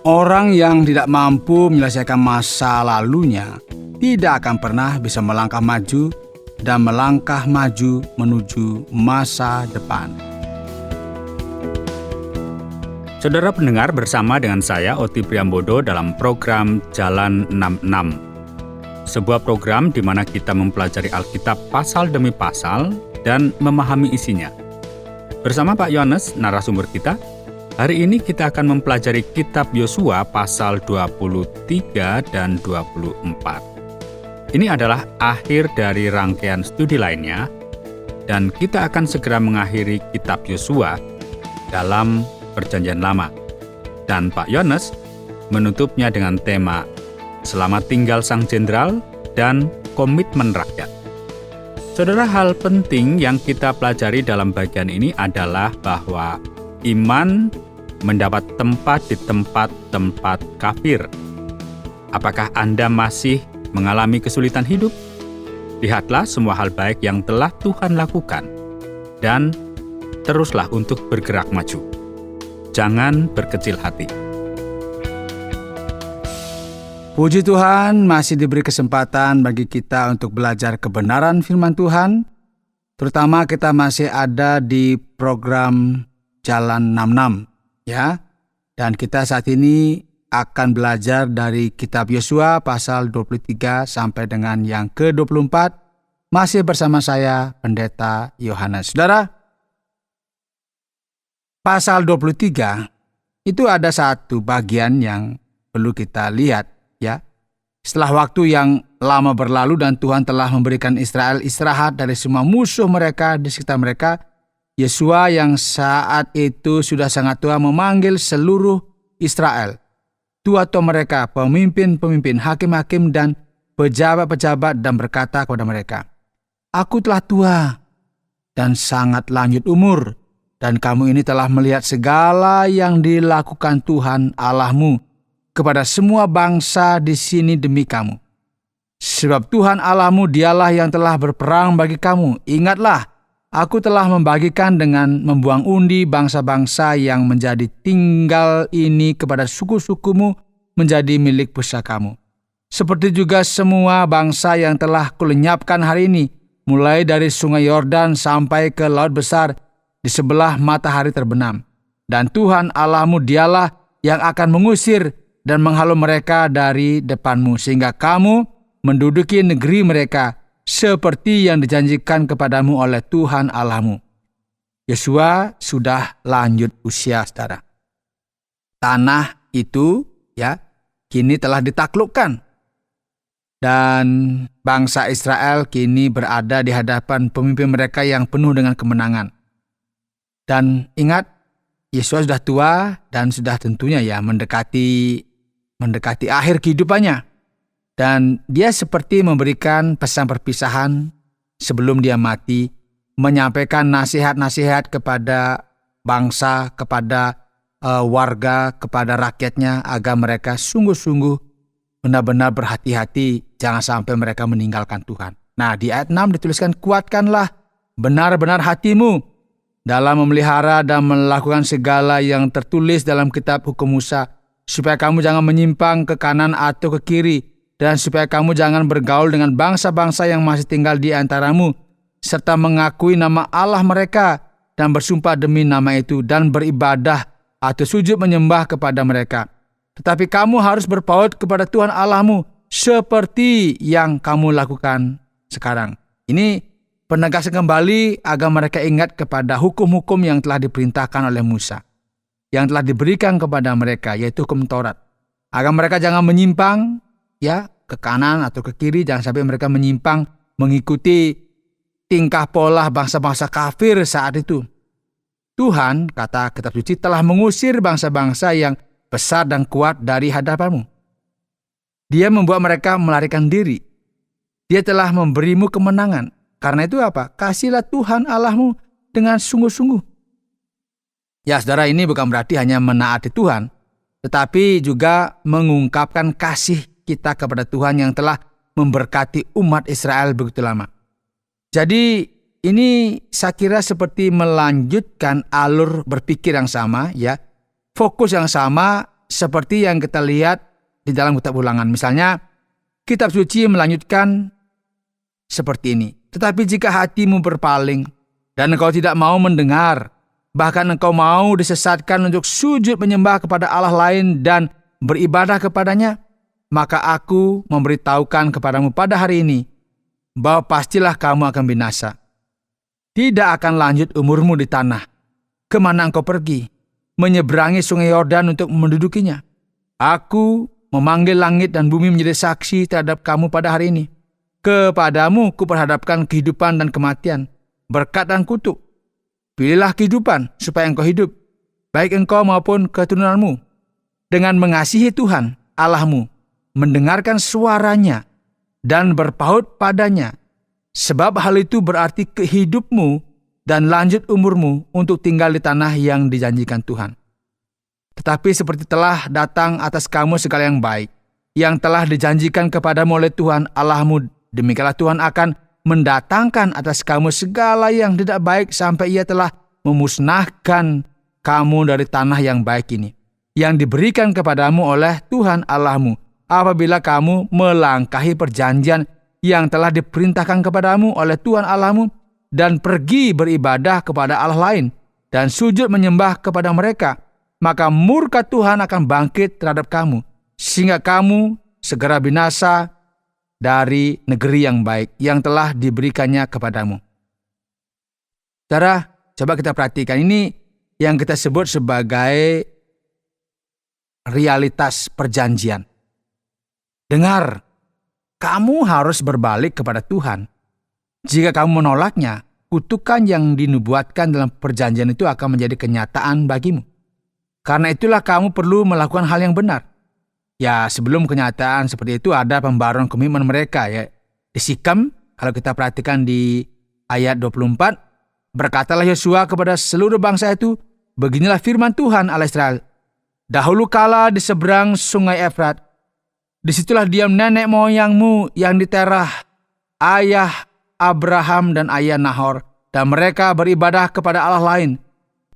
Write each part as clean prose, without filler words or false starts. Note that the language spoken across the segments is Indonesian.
Orang yang tidak mampu menyelesaikan masa lalunya tidak akan pernah bisa melangkah maju dan melangkah maju menuju masa depan. Saudara pendengar, bersama dengan saya Oti Priambodo dalam program Jalan 66. Sebuah program di mana kita mempelajari Alkitab pasal demi pasal dan memahami isinya. Bersama Pak Yohanes, narasumber kita, hari ini kita akan mempelajari kitab Yosua pasal 23 dan 24. Ini adalah akhir dari rangkaian studi lainnya, dan kita akan segera mengakhiri kitab Yosua dalam Perjanjian Lama. Dan Pak Yohanes menutupnya dengan tema Selamat Tinggal Sang Jenderal dan Komitmen Rakyat. Saudara, hal penting yang kita pelajari dalam bagian ini adalah bahwa iman mendapat tempat di tempat-tempat kafir. Apakah Anda masih mengalami kesulitan hidup? Lihatlah semua hal baik yang telah Tuhan lakukan, dan teruslah untuk bergerak maju. Jangan berkecil hati. Puji Tuhan, masih diberi kesempatan bagi kita untuk belajar kebenaran firman Tuhan. Terutama kita masih ada di program Jalan 66, ya. Dan kita saat ini akan belajar dari kitab Yosua pasal 23 sampai dengan yang ke-24. Masih bersama saya, Pendeta Yohanes. Saudara, pasal 23 itu ada satu bagian yang perlu kita lihat, ya. Setelah waktu yang lama berlalu dan Tuhan telah memberikan Israel istirahat dari semua musuh mereka di sekitar mereka, Yosua yang saat itu sudah sangat tua memanggil seluruh Israel, tua-tua mereka, pemimpin-pemimpin, hakim-hakim dan pejabat-pejabat, dan berkata kepada mereka, "Aku telah tua dan sangat lanjut umur, dan kamu ini telah melihat segala yang dilakukan Tuhan Allahmu kepada semua bangsa di sini demi kamu. Sebab Tuhan Allahmu dialah yang telah berperang bagi kamu. Ingatlah, aku telah membagikan dengan membuang undi bangsa-bangsa yang menjadi tinggal ini kepada suku-sukumu menjadi milik pusakamu. Seperti juga semua bangsa yang telah kulenyapkan hari ini, mulai dari sungai Yordan sampai ke laut besar, di sebelah matahari terbenam. Dan Tuhan Allahmu dialah yang akan mengusir dan menghalau mereka dari depanmu, sehingga kamu menduduki negeri mereka seperti yang dijanjikan kepadamu oleh Tuhan Allahmu." Yosua sudah lanjut usia, saudara. Tanah itu, ya, kini telah ditaklukkan. Dan bangsa Israel kini berada di hadapan pemimpin mereka yang penuh dengan kemenangan. Dan ingat, Yosua sudah tua dan sudah tentunya ya mendekati akhir kehidupannya. Dan dia seperti memberikan pesan perpisahan sebelum dia mati, menyampaikan nasihat-nasihat kepada bangsa, kepada warga, kepada rakyatnya, agar mereka sungguh-sungguh benar-benar berhati-hati, jangan sampai mereka meninggalkan Tuhan. Nah, di ayat 6 dituliskan, "Kuatkanlah benar-benar hatimu dalam memelihara dan melakukan segala yang tertulis dalam kitab hukum Musa, supaya kamu jangan menyimpang ke kanan atau ke kiri, dan supaya kamu jangan bergaul dengan bangsa-bangsa yang masih tinggal di antaramu, serta mengakui nama Allah mereka, dan bersumpah demi nama itu, dan beribadah atau sujud menyembah kepada mereka. Tetapi kamu harus berpaut kepada Tuhan Allahmu, seperti yang kamu lakukan sekarang." Ini penegasan kembali agar mereka ingat kepada hukum-hukum yang telah diperintahkan oleh Musa, yang telah diberikan kepada mereka, yaitu hukum Taurat. Agar mereka jangan menyimpang, ya, ke kanan atau ke kiri, jangan sampai mereka menyimpang mengikuti tingkah pola bangsa-bangsa kafir saat itu. Tuhan, kata kitab suci, telah mengusir bangsa-bangsa yang besar dan kuat dari hadapanmu. Dia membuat mereka melarikan diri. Dia telah memberimu kemenangan. Karena itu apa? Kasihlah Tuhan Allahmu dengan sungguh-sungguh. Ya, saudara, ini bukan berarti hanya menaati Tuhan, tetapi juga mengungkapkan kasih kita kepada Tuhan yang telah memberkati umat Israel begitu lama. Jadi ini saya kira seperti melanjutkan alur berpikir yang sama, ya, fokus yang sama seperti yang kita lihat di dalam kitab Ulangan. Misalnya, kitab suci melanjutkan seperti ini. Tetapi jika hatimu berpaling dan engkau tidak mau mendengar, bahkan engkau mau disesatkan untuk sujud menyembah kepada Allah lain dan beribadah kepadanya, maka aku memberitahukan kepadamu pada hari ini bahwa pastilah kamu akan binasa. Tidak akan lanjut umurmu di tanah kemana engkau pergi, menyeberangi sungai Yordan untuk mendudukinya. Aku memanggil langit dan bumi menjadi saksi terhadap kamu pada hari ini. Kepadamu kuperhadapkan kehidupan dan kematian, berkat dan kutuk. Pilihlah kehidupan supaya engkau hidup, baik engkau maupun keturunanmu, dengan mengasihi Tuhan Allahmu, mendengarkan suaranya, dan berpaut padanya. Sebab hal itu berarti kehidupmu dan lanjut umurmu untuk tinggal di tanah yang dijanjikan Tuhan. Tetapi seperti telah datang atas kamu segala yang baik, yang telah dijanjikan kepadamu oleh Tuhan Allahmu, demikianlah Tuhan akan mendatangkan atas kamu segala yang tidak baik sampai Ia telah memusnahkan kamu dari tanah yang baik ini, yang diberikan kepadamu oleh Tuhan Allahmu, apabila kamu melangkahi perjanjian yang telah diperintahkan kepadamu oleh Tuhan Allahmu, dan pergi beribadah kepada Allah lain, dan sujud menyembah kepada mereka, maka murka Tuhan akan bangkit terhadap kamu, sehingga kamu segera binasa dari negeri yang baik yang telah diberikannya kepadamu. Saudara, coba kita perhatikan ini yang kita sebut sebagai realitas perjanjian. Dengar, kamu harus berbalik kepada Tuhan. Jika kamu menolaknya, kutukan yang dinubuatkan dalam perjanjian itu akan menjadi kenyataan bagimu. Karena itulah kamu perlu melakukan hal yang benar. Ya, sebelum kenyataan seperti itu ada pembaruan komitmen mereka, ya. Di Sikem, kalau kita perhatikan di ayat 24, berkatalah Yosua kepada seluruh bangsa itu, beginilah firman Tuhan Allah Israel. Dahulu kala di seberang sungai Efrat, disitulah diam nenek moyangmu yang diterah, ayah Abraham dan ayah Nahor, dan mereka beribadah kepada Allah lain.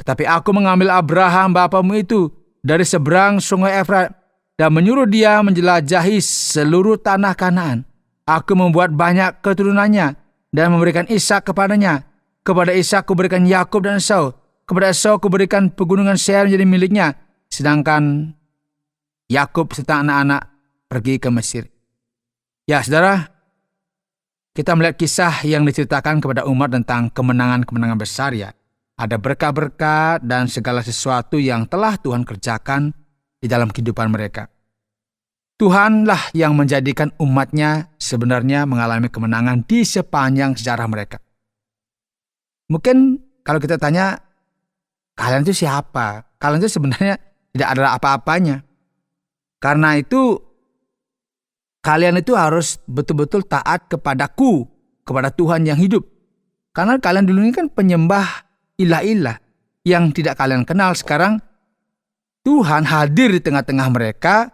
Tetapi aku mengambil Abraham bapamu itu dari seberang sungai Efrat dan menyuruh dia menjelajahi seluruh tanah Kanaan. Aku membuat banyak keturunannya dan memberikan Ishak kepadanya. Kepada Ishak kuberikan Yakub dan Esau. Kepada Esau kuberikan pegunungan Seir menjadi miliknya, sedangkan Yakub serta anak-anak pergi ke Mesir. Ya, saudara, kita melihat kisah yang diceritakan kepada umat tentang kemenangan-kemenangan besar, ya. Ada berkat-berkat dan segala sesuatu yang telah Tuhan kerjakan di dalam kehidupan mereka. Tuhanlah yang menjadikan umatnya sebenarnya mengalami kemenangan di sepanjang sejarah mereka. Mungkin kalau kita tanya, kalian itu siapa? Kalian itu sebenarnya tidak ada apa-apanya. Karena itu, kalian itu harus betul-betul taat kepadaku, kepada Tuhan yang hidup. Karena kalian dulu ini kan penyembah ilah-ilah yang tidak kalian kenal. Sekarang Tuhan hadir di tengah-tengah mereka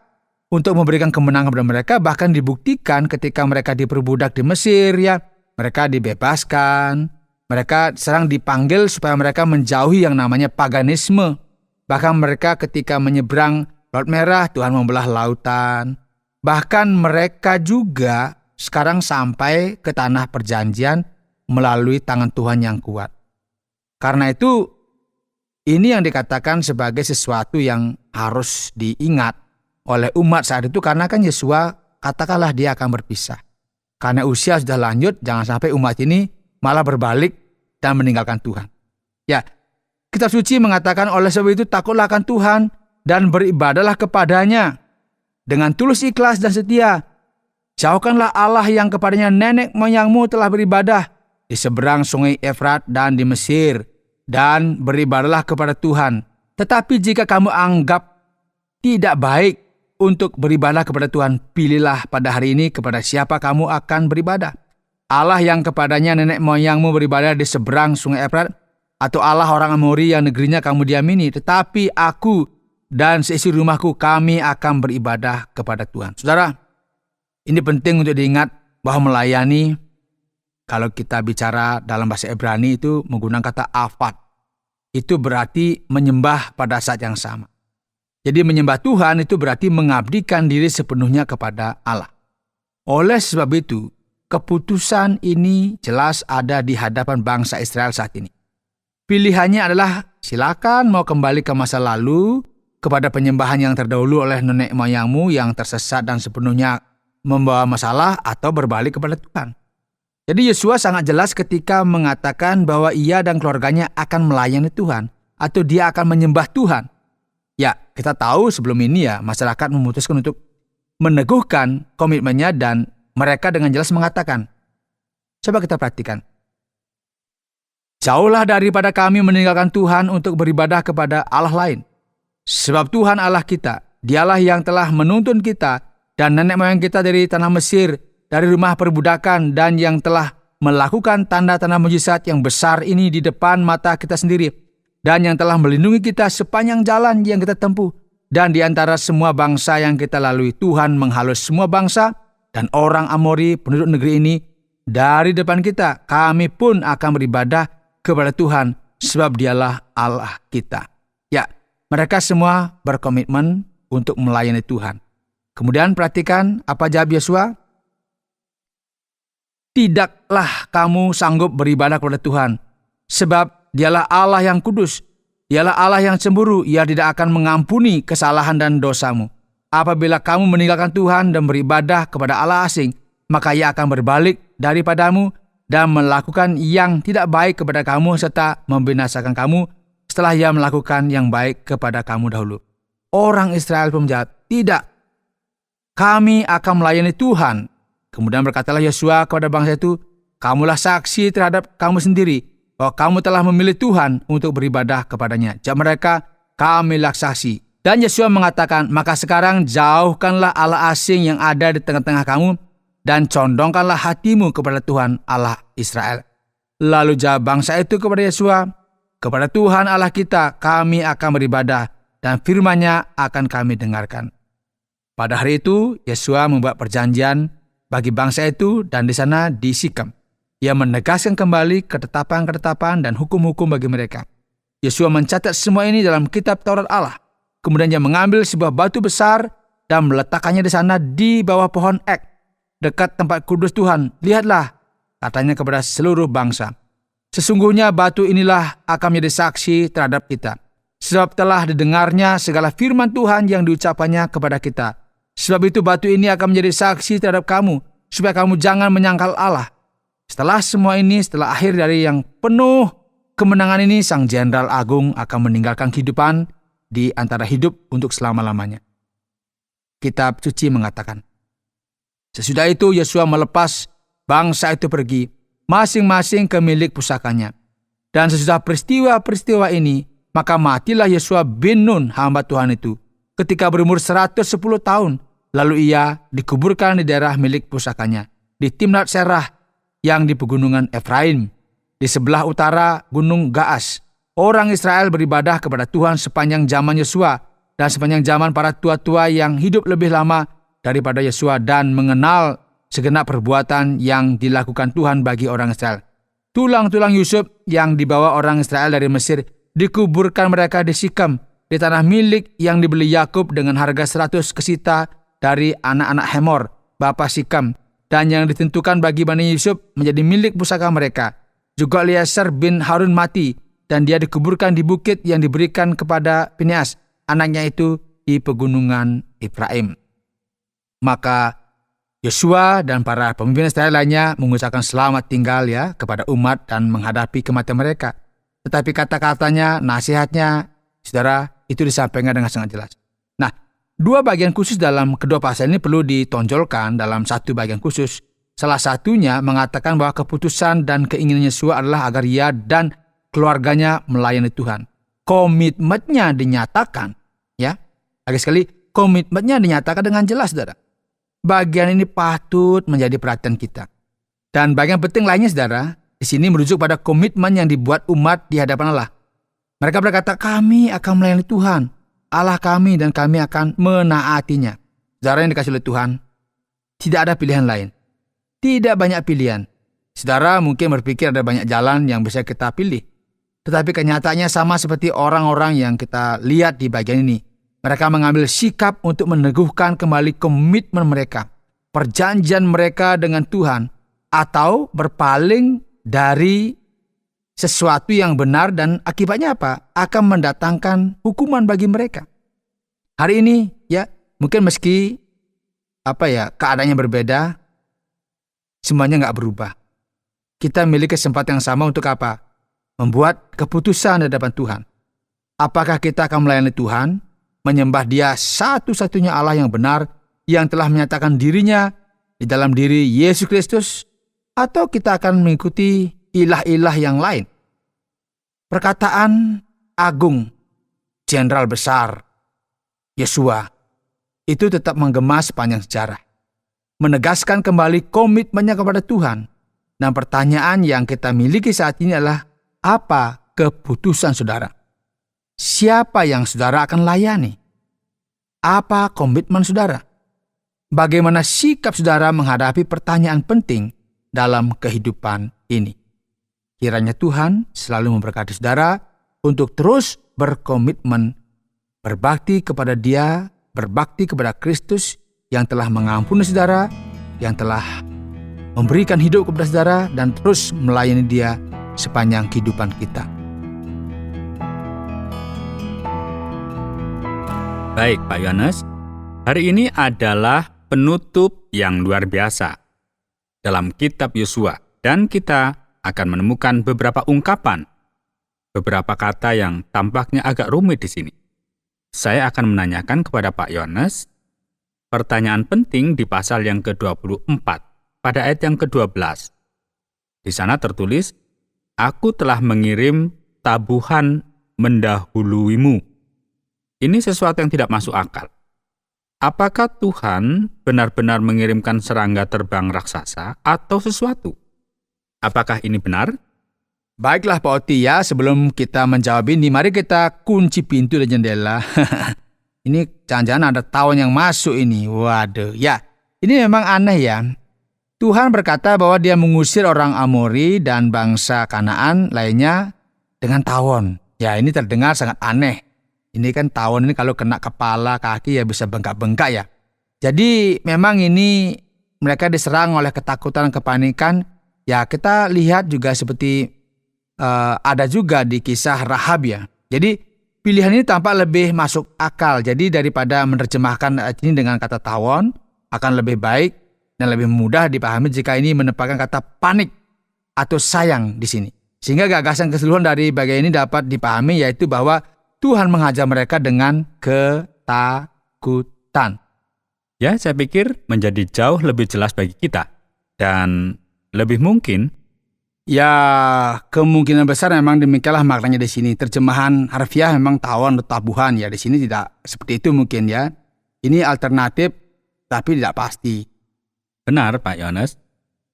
untuk memberikan kemenangan kepada mereka. Bahkan dibuktikan ketika mereka diperbudak di Mesir, ya, mereka dibebaskan. Mereka sekarang dipanggil supaya mereka menjauhi yang namanya paganisme. Bahkan mereka ketika menyeberang Laut Merah, Tuhan membelah lautan. Bahkan mereka juga sekarang sampai ke tanah perjanjian melalui tangan Tuhan yang kuat. Karena itu, ini yang dikatakan sebagai sesuatu yang harus diingat oleh umat saat itu. Karena kan Yosua katakanlah dia akan berpisah. Karena usia sudah lanjut, jangan sampai umat ini malah berbalik dan meninggalkan Tuhan. Ya, kitab suci mengatakan oleh sebab itu takutlah akan Tuhan dan beribadahlah kepadanya dengan tulus ikhlas dan setia. Jauhkanlah Allah yang kepadanya nenek moyangmu telah beribadah di seberang sungai Efrat dan di Mesir, dan beribadahlah kepada Tuhan. Tetapi jika kamu anggap tidak baik untuk beribadah kepada Tuhan, pilihlah pada hari ini kepada siapa kamu akan beribadah. Allah yang kepadanya nenek moyangmu beribadah di seberang sungai Efrat, atau Allah orang Amori yang negerinya kamu diamini. Tetapi aku dan seisi rumahku, kami akan beribadah kepada Tuhan. Saudara, ini penting untuk diingat bahwa melayani, kalau kita bicara dalam bahasa Ibrani itu menggunakan kata afad. Itu berarti menyembah pada saat yang sama. Jadi menyembah Tuhan itu berarti mengabdikan diri sepenuhnya kepada Allah. Oleh sebab itu, keputusan ini jelas ada di hadapan bangsa Israel saat ini. Pilihannya adalah silakan mau kembali ke masa lalu, kepada penyembahan yang terdahulu oleh nenek moyangmu yang tersesat dan sepenuhnya membawa masalah, atau berbalik kepada Tuhan. Jadi Yosua sangat jelas ketika mengatakan bahwa ia dan keluarganya akan melayani Tuhan, atau dia akan menyembah Tuhan. Ya, kita tahu sebelum ini ya, masyarakat memutuskan untuk meneguhkan komitmennya dan mereka dengan jelas mengatakan, coba kita perhatikan. Jauhlah daripada kami meninggalkan Tuhan untuk beribadah kepada Allah lain. Sebab Tuhan Allah kita, dialah yang telah menuntun kita dan nenek moyang kita dari tanah Mesir, dari rumah perbudakan, dan yang telah melakukan tanda-tanda mujizat yang besar ini di depan mata kita sendiri, dan yang telah melindungi kita sepanjang jalan yang kita tempuh. Dan di antara semua bangsa yang kita lalui, Tuhan menghalus semua bangsa dan orang Amori penduduk negeri ini dari depan kita. Kami pun akan beribadah kepada Tuhan, sebab dialah Allah kita. Ya, mereka semua berkomitmen untuk melayani Tuhan. Kemudian perhatikan apa jawab Yosua. Tidaklah kamu sanggup beribadah kepada Tuhan, sebab dialah Allah yang kudus, dialah Allah yang cemburu, ia tidak akan mengampuni kesalahan dan dosamu. Apabila kamu meninggalkan Tuhan dan beribadah kepada Allah asing, maka ia akan berbalik daripadamu dan melakukan yang tidak baik kepada kamu serta membinasakan kamu setelah ia melakukan yang baik kepada kamu dahulu. Orang Israel pun menjawab, tidak, kami akan melayani Tuhan. Kemudian berkatalah Yosua kepada bangsa itu, kamulah saksi terhadap kamu sendiri, bahwa kamu telah memilih Tuhan untuk beribadah kepadanya. Jawab mereka, kamilah saksi. Dan Yosua mengatakan, maka sekarang jauhkanlah Allah asing yang ada di tengah-tengah kamu, dan condongkanlah hatimu kepada Tuhan Allah Israel. Lalu jawab bangsa itu kepada Yosua, kepada Tuhan Allah kita kami akan beribadah, dan firman-Nya akan kami dengarkan. Pada hari itu, Yosua membuat perjanjian bagi bangsa itu, dan di sana di Sikem, ia menegaskan kembali ketetapan-ketetapan dan hukum-hukum bagi mereka. Yosua mencatat semua ini dalam kitab Taurat Allah. Kemudian ia mengambil sebuah batu besar dan meletakkannya di sana di bawah pohon ek, dekat tempat kudus Tuhan. Lihatlah, katanya kepada seluruh bangsa, sesungguhnya batu inilah akan menjadi saksi terhadap kita, sebab telah didengarnya segala firman Tuhan yang diucapannya kepada kita. Sebab itu batu ini akan menjadi saksi terhadap kamu, supaya kamu jangan menyangkal Allah. Setelah semua ini, setelah akhir dari yang penuh kemenangan ini, Sang Jenderal Agung akan meninggalkan kehidupan di antara hidup untuk selama-lamanya. Kitab suci mengatakan, sesudah itu Yosua melepas bangsa itu pergi, masing-masing ke milik pusakanya. Dan sesudah peristiwa-peristiwa ini, maka matilah Yosua bin Nun, hamba Tuhan itu, ketika berumur 110 tahun. Lalu ia dikuburkan di daerah milik pusakanya, di Timnat Serah yang di pegunungan Efraim, di sebelah utara Gunung Gaas. Orang Israel beribadah kepada Tuhan sepanjang zaman Yosua dan sepanjang zaman para tua-tua yang hidup lebih lama daripada Yosua dan mengenal segenap perbuatan yang dilakukan Tuhan bagi orang Israel. Tulang-tulang Yusuf yang dibawa orang Israel dari Mesir dikuburkan mereka di Sikem, di tanah milik yang dibeli Yakub dengan harga 100 kesita dari anak-anak Hemor, bapa Sikem, dan yang ditentukan bagi Bani Yusuf menjadi milik pusaka mereka. Juga Eliezer bin Harun mati, dan dia dikuburkan di bukit yang diberikan kepada Pinias, anaknya itu di pegunungan Efraim. Maka Yosua dan para pemimpin Israel lainnya mengucapkan selamat tinggal ya kepada umat dan menghadapi kematian mereka. Tetapi kata-katanya, nasihatnya, saudara, itu disampaikan dengan sangat jelas. Nah, dua bagian khusus dalam kedua pasal ini perlu ditonjolkan dalam satu bagian khusus. Salah satunya mengatakan bahwa keputusan dan keinginan Yosua adalah agar ia dan keluarganya melayani Tuhan. Komitmennya dinyatakan, ya. Lagi sekali, komitmennya dinyatakan dengan jelas, saudara. Bagian ini patut menjadi perhatian kita. Dan bagian penting lainnya, saudara, di sini merujuk pada komitmen yang dibuat umat di hadapan Allah. Mereka berkata, kami akan melayani Tuhan, Allah kami, dan kami akan menaatinya. Saudara yang dikasih oleh Tuhan, tidak ada pilihan lain. Tidak banyak pilihan. Saudara mungkin berpikir ada banyak jalan yang bisa kita pilih. Tetapi kenyataannya sama seperti orang-orang yang kita lihat di bagian ini. Mereka mengambil sikap untuk meneguhkan kembali komitmen mereka, perjanjian mereka dengan Tuhan, atau berpaling dari sesuatu yang benar dan akibatnya apa? Akan mendatangkan hukuman bagi mereka. Hari ini ya, mungkin meski keadaannya berbeda, semuanya nggak berubah. Kita memiliki kesempatan yang sama untuk apa? Membuat keputusan di hadapan Tuhan. Apakah kita akan melayani Tuhan, menyembah Dia satu-satunya Allah yang benar, yang telah menyatakan dirinya di dalam diri Yesus Kristus, atau kita akan mengikuti ilah-ilah yang lain? Perkataan agung Jenderal besar Yosua itu tetap menggema sepanjang sejarah, menegaskan kembali komitmennya kepada Tuhan. Dan pertanyaan yang kita miliki saat ini adalah, apa keputusan saudara? Siapa yang saudara akan layani? Apa komitmen saudara? Bagaimana sikap saudara menghadapi pertanyaan penting dalam kehidupan ini? Kiranya Tuhan selalu memberkati saudara untuk terus berkomitmen berbakti kepada Dia, berbakti kepada Kristus yang telah mengampuni saudara, yang telah memberikan hidup kepada saudara, dan terus melayani Dia sepanjang kehidupan kita. Baik Pak Yohanes, hari ini adalah penutup yang luar biasa dalam kitab Yosua, dan kita akan menemukan beberapa ungkapan, beberapa kata yang tampaknya agak rumit di sini. Saya akan menanyakan kepada Pak Yohanes pertanyaan penting di pasal yang ke-24 pada ayat yang ke-12. Di sana tertulis, "Aku telah mengirim tabuhan mendahuluimu." Ini sesuatu yang tidak masuk akal. Apakah Tuhan benar-benar mengirimkan serangga terbang raksasa atau sesuatu? Apakah ini benar? Baiklah Pak Oti ya, sebelum kita menjawab ini, mari kita kunci pintu dan jendela. Ini jangan-jangan ada tawon yang masuk ini. Waduh, ya. Ini memang aneh ya. Tuhan berkata bahwa Dia mengusir orang Amori dan bangsa Kanaan lainnya dengan tawon. Ya, ini terdengar sangat aneh. Ini kan tawon ini kalau kena kepala, kaki ya bisa bengkak-bengkak ya. Jadi memang ini mereka diserang oleh ketakutan, kepanikan. Ya, kita lihat juga seperti ada juga di kisah Rahab ya. Jadi pilihan ini tampak lebih masuk akal. Jadi daripada menerjemahkan ini dengan kata tawon, akan lebih baik dan lebih mudah dipahami jika ini menempatkan kata panik atau sayang di sini. Sehingga gagasan keseluruhan dari bagian ini dapat dipahami, yaitu bahwa Tuhan menghajar mereka dengan ketakutan. Ya, saya pikir menjadi jauh lebih jelas bagi kita. Dan lebih mungkin, ya kemungkinan besar memang demikianlah maknanya di sini. Terjemahan harfiah memang tawon atau tabuhan ya, di sini tidak seperti itu mungkin ya. Ini alternatif tapi tidak pasti. Benar Pak Yohanes.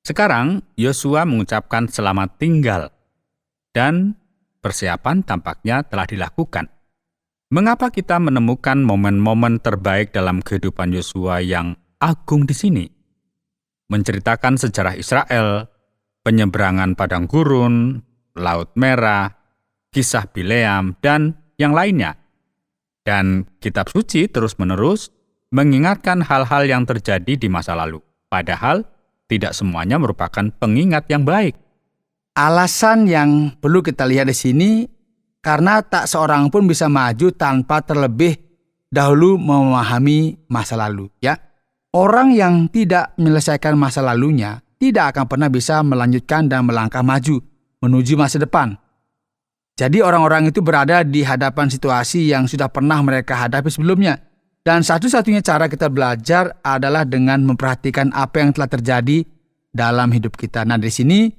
Sekarang Yosua mengucapkan selamat tinggal dan persiapan tampaknya telah dilakukan. Mengapa kita menemukan momen-momen terbaik dalam kehidupan Yosua yang agung di sini? Menceritakan sejarah Israel, penyeberangan padang gurun, Laut Merah, kisah Bileam, dan yang lainnya. Dan kitab suci terus-menerus mengingatkan hal-hal yang terjadi di masa lalu. Padahal tidak semuanya merupakan pengingat yang baik. Alasan yang perlu kita lihat di sini, karena tak seorang pun bisa maju tanpa terlebih dahulu memahami masa lalu. Ya, orang yang tidak menyelesaikan masa lalunya tidak akan pernah bisa melanjutkan dan melangkah maju menuju masa depan. Jadi orang-orang itu berada di hadapan situasi yang sudah pernah mereka hadapi sebelumnya. Dan satu-satunya cara kita belajar adalah dengan memperhatikan apa yang telah terjadi dalam hidup kita. Nah, di sini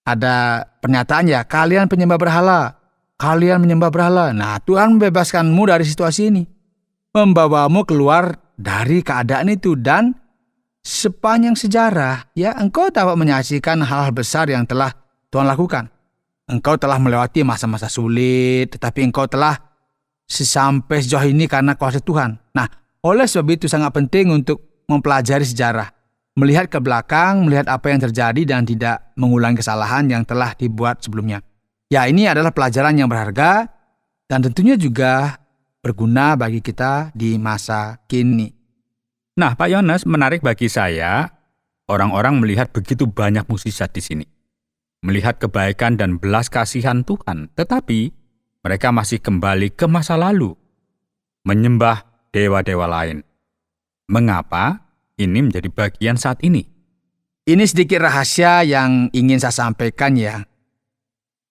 ada pernyataan ya, kalian penyembah berhala, kalian menyembah berhala. Nah, Tuhan membebaskanmu dari situasi ini, membawamu keluar dari keadaan itu, dan sepanjang sejarah ya engkau dapat menyaksikan hal-hal besar yang telah Tuhan lakukan. Engkau telah melewati masa-masa sulit, tetapi engkau telah sampai sejauh ini karena kuasa Tuhan. Nah, oleh sebab itu sangat penting untuk mempelajari sejarah, melihat ke belakang, melihat apa yang terjadi dan tidak mengulangi kesalahan yang telah dibuat sebelumnya. Ya, ini adalah pelajaran yang berharga dan tentunya juga berguna bagi kita di masa kini. Nah, Pak Yones, menarik bagi saya, orang-orang melihat begitu banyak mukjizat di sini. Melihat kebaikan dan belas kasihan Tuhan, tetapi mereka masih kembali ke masa lalu, menyembah dewa-dewa lain. Mengapa ini menjadi bagian saat ini? Ini sedikit rahasia yang ingin saya sampaikan ya.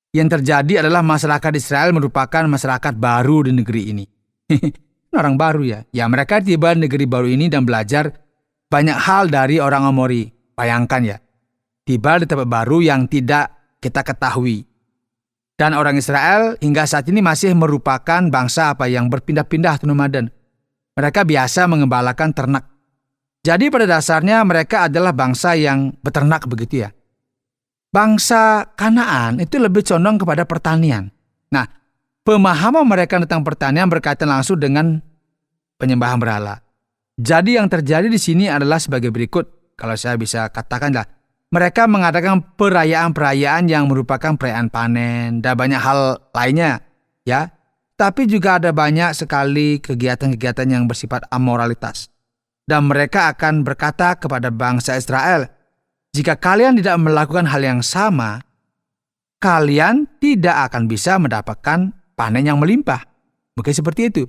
Yang terjadi adalah masyarakat Israel merupakan masyarakat baru di negeri ini. Orang baru ya. Ya, mereka tiba di negeri baru ini dan belajar banyak hal dari orang Amori. Bayangkan ya, tiba di tempat baru yang tidak kita ketahui. Dan orang Israel hingga saat ini masih merupakan bangsa yang berpindah-pindah atau nomaden. Mereka biasa mengembalakan ternak. Jadi pada dasarnya mereka adalah bangsa yang beternak begitu ya. Bangsa Kanaan itu lebih condong kepada pertanian. Nah, pemahaman mereka tentang pertanian berkaitan langsung dengan penyembahan berhala. Jadi yang terjadi di sini adalah sebagai berikut. Kalau saya bisa katakanlah, mereka mengadakan perayaan-perayaan yang merupakan perayaan panen dan banyak hal lainnya, ya. Tapi juga ada banyak sekali kegiatan-kegiatan yang bersifat amoralitas. Dan mereka akan berkata kepada bangsa Israel, jika kalian tidak melakukan hal yang sama, kalian tidak akan bisa mendapatkan panen yang melimpah. Mungkin seperti itu.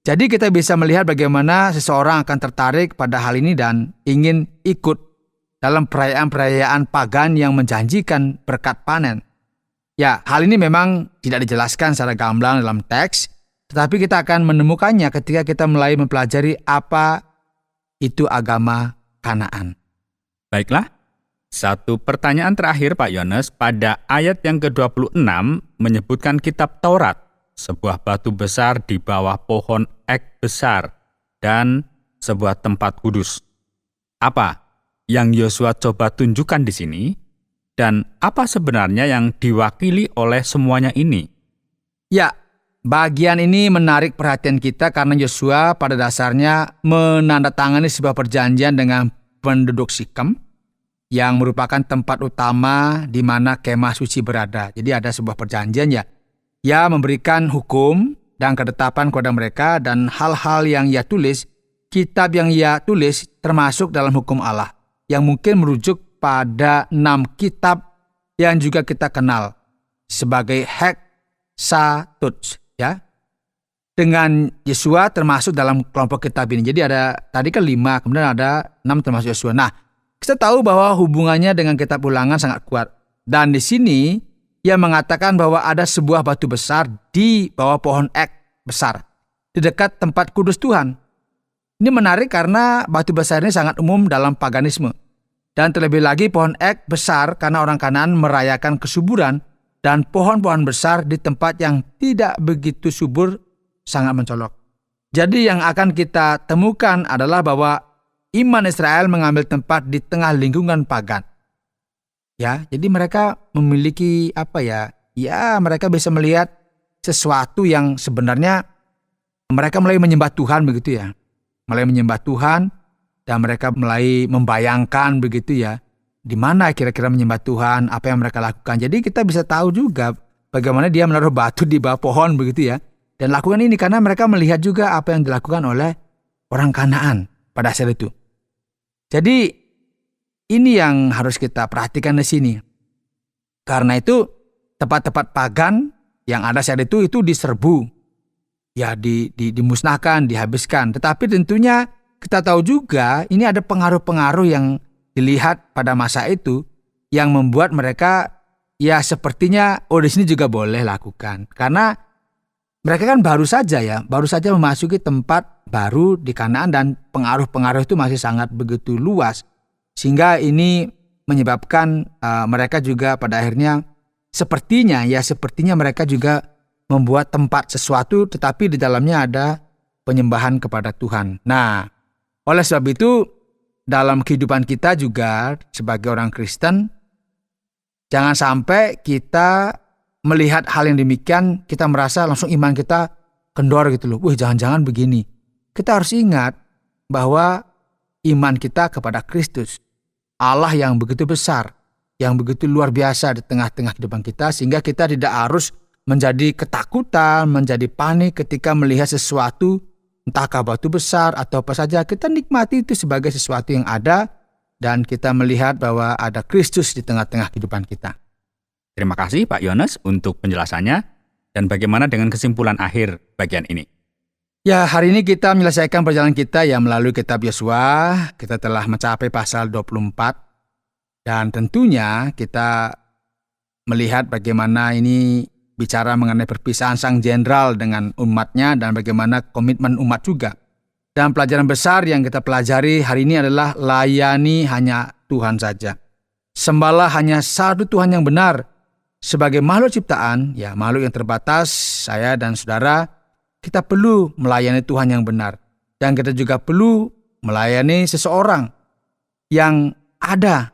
Jadi kita bisa melihat bagaimana seseorang akan tertarik pada hal ini dan ingin ikut dalam perayaan-perayaan pagan yang menjanjikan berkat panen. Ya, hal ini memang tidak dijelaskan secara gamblang dalam teks, tetapi kita akan menemukannya ketika kita mulai mempelajari apa itu agama Kanaan. Baiklah, satu pertanyaan terakhir Pak Yones, pada ayat yang ke-26 menyebutkan kitab Taurat, sebuah batu besar di bawah pohon ek besar, dan sebuah tempat kudus. Apa yang Yosua coba tunjukkan di sini? Dan apa sebenarnya yang diwakili oleh semuanya ini? Ya, bagian ini menarik perhatian kita karena Yosua pada dasarnya menandatangani sebuah perjanjian dengan penduduk Sikem yang merupakan tempat utama di mana kemah suci berada. Jadi ada sebuah perjanjian ya. Ia memberikan hukum dan ketetapan kepada mereka dan hal-hal yang ia tulis, kitab yang ia tulis termasuk dalam hukum Allah yang mungkin merujuk pada 6 kitab yang juga kita kenal sebagai Heksatut ya. Dengan Yosua termasuk dalam kelompok kitab ini. Jadi ada tadi kan 5, kemudian ada 6 termasuk Yosua. Nah, kita tahu bahwa hubungannya dengan kitab Ulangan sangat kuat. Dan di sini ia mengatakan bahwa ada sebuah batu besar di bawah pohon ek besar di dekat tempat kudus Tuhan. Ini menarik karena batu besar ini sangat umum dalam paganisme. Dan terlebih lagi pohon ek besar karena orang Kanaan merayakan kesuburan dan pohon-pohon besar di tempat yang tidak begitu subur sangat mencolok. Jadi yang akan kita temukan adalah bahwa iman Israel mengambil tempat di tengah lingkungan pagan. Ya, jadi mereka memiliki mereka bisa melihat sesuatu yang sebenarnya mereka mulai menyembah Tuhan begitu ya. Mulai menyembah Tuhan dan mereka mulai membayangkan begitu ya. Di mana kira-kira menyembah Tuhan, apa yang mereka lakukan. Jadi kita bisa tahu juga bagaimana dia menaruh batu di bawah pohon begitu ya. Dan lakukan ini karena mereka melihat juga apa yang dilakukan oleh orang Kanaan pada saat itu. Jadi ini yang harus kita perhatikan di sini. Karena itu tempat-tempat pagan yang ada saat itu diserbu. Ya dimusnahkan, dihabiskan. Tetapi tentunya kita tahu juga ini ada pengaruh-pengaruh yang dilihat pada masa itu yang membuat mereka ya sepertinya di sini juga boleh lakukan. Karena mereka kan baru saja memasuki tempat baru di Kanaan dan pengaruh-pengaruh itu masih sangat begitu luas. Sehingga ini menyebabkan mereka juga pada akhirnya sepertinya mereka juga membuat tempat sesuatu tetapi di dalamnya ada penyembahan kepada Tuhan. Nah, oleh sebab itu dalam kehidupan kita juga sebagai orang Kristen, jangan sampai kita melihat hal yang demikian, kita merasa langsung iman kita kendor gitu loh. Jangan-jangan begini. Kita harus ingat bahwa iman kita kepada Kristus, Allah yang begitu besar, yang begitu luar biasa di tengah-tengah kehidupan kita, sehingga kita tidak harus menjadi ketakutan, menjadi panik ketika melihat sesuatu, entahkah batu besar atau apa saja. Kita nikmati itu sebagai sesuatu yang ada dan kita melihat bahwa ada Kristus di tengah-tengah kehidupan kita. Terima kasih Pak Yones untuk penjelasannya. Dan bagaimana dengan kesimpulan akhir bagian ini? Ya, hari ini kita menyelesaikan perjalanan kita melalui kitab Yosua. Kita telah mencapai pasal 24. Dan tentunya kita melihat bagaimana ini bicara mengenai perpisahan sang jenderal dengan umatnya dan bagaimana komitmen umat juga. Dan pelajaran besar yang kita pelajari hari ini adalah layani hanya Tuhan saja. Sembahlah hanya satu Tuhan yang benar. Sebagai makhluk ciptaan, makhluk yang terbatas, saya dan saudara, kita perlu melayani Tuhan yang benar. Dan kita juga perlu melayani seseorang yang ada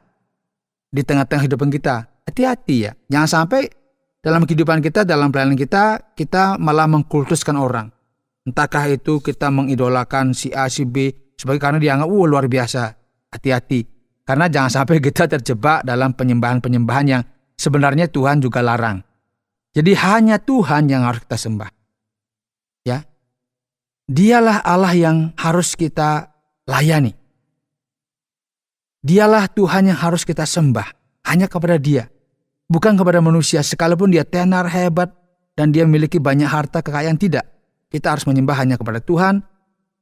di tengah-tengah kehidupan kita. Hati-hati jangan sampai dalam kehidupan kita, dalam pelayanan kita malah mengkultuskan orang. Entahkah itu kita mengidolakan si A, si B, karena dianggap luar biasa. Hati-hati, karena jangan sampai kita terjebak dalam penyembahan-penyembahan yang sebenarnya Tuhan juga larang. Jadi hanya Tuhan yang harus kita sembah. Dialah Allah yang harus kita layani. Dialah Tuhan yang harus kita sembah. Hanya kepada Dia. Bukan kepada manusia. Sekalipun dia tenar, hebat, dan dia memiliki banyak harta, kekayaan, tidak. Kita harus menyembah hanya kepada Tuhan.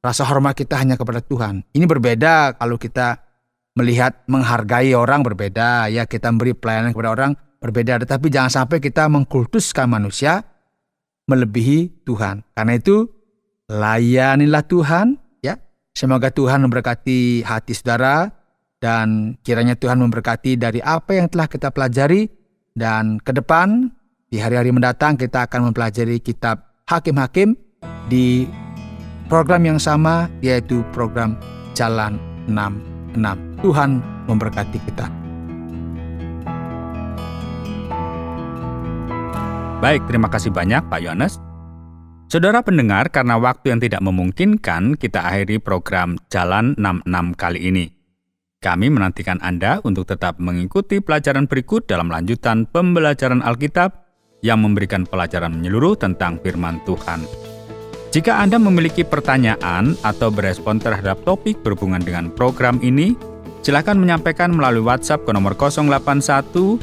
Rasa hormat kita hanya kepada Tuhan. Ini berbeda kalau kita melihat menghargai orang, berbeda. Kita memberi pelayanan kepada orang, berbeda. Tetapi jangan sampai kita mengkultuskan manusia melebihi Tuhan. Karena itu layanilah Tuhan. Semoga Tuhan memberkati hati saudara dan kiranya Tuhan memberkati dari apa yang telah kita pelajari. Dan ke depan di hari-hari mendatang kita akan mempelajari kitab Hakim-Hakim di program yang sama, yaitu program Jalan 66. Tuhan memberkati kita. Baik, terima kasih banyak Pak Yones. Saudara pendengar, karena waktu yang tidak memungkinkan, kita akhiri program Jalan 66 kali ini. Kami menantikan Anda untuk tetap mengikuti pelajaran berikut dalam lanjutan pembelajaran Alkitab yang memberikan pelajaran menyeluruh tentang firman Tuhan. Jika Anda memiliki pertanyaan atau berespon terhadap topik berhubungan dengan program ini, silakan menyampaikan melalui WhatsApp ke nomor 081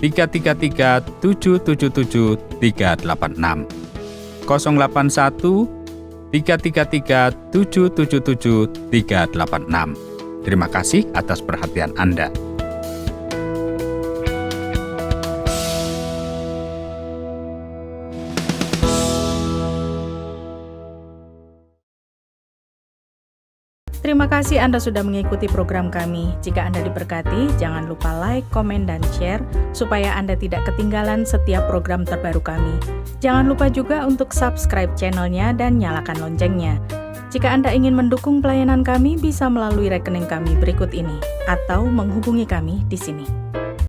333 777 386. 081 333 777 386. Terima kasih atas perhatian Anda. Terima kasih Anda sudah mengikuti program kami. Jika Anda diberkati, jangan lupa like, komen, dan share supaya Anda tidak ketinggalan setiap program terbaru kami. Jangan lupa juga untuk subscribe channelnya dan nyalakan loncengnya. Jika Anda ingin mendukung pelayanan kami, bisa melalui rekening kami berikut ini atau menghubungi kami di sini.